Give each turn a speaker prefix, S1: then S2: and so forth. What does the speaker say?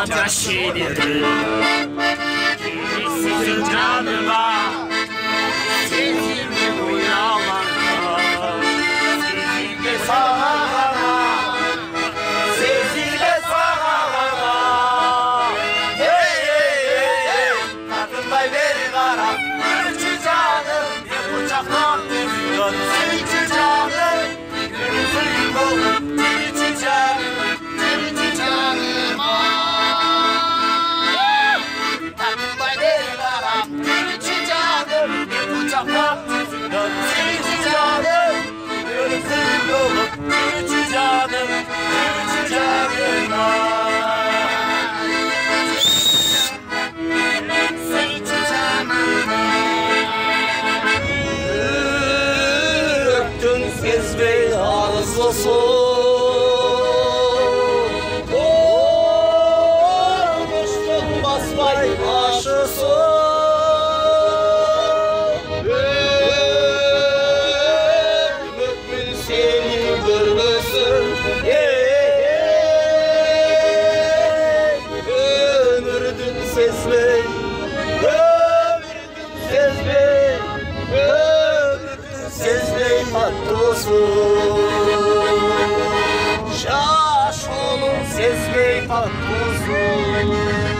S1: taşıdır. Sizin canıma sesimi duyamazlar. Sizinle sağlara, sizinle sağlara. Hey hey hey hey, kadınlar verin ara. Gülçü canım bir kucaktan düşüyor. Gülçü canım gülçü dolu. Gülçü canım, gülçü canım. Kadınlar verin ara. Gülçü canım bir kucaktan düşüyor. Gülçü canım gülçü dolu. Gülçü canım, gülçü canım. Öptün sezmeyi ağızlasın. Olmuştun basbay aşısın. Mümin seni görmesin. Ömürdün sezmeyi, ömürdün sezmeyi, ömürdün sezmeyi patlosun. Şaş olun sezmeyi patlosun.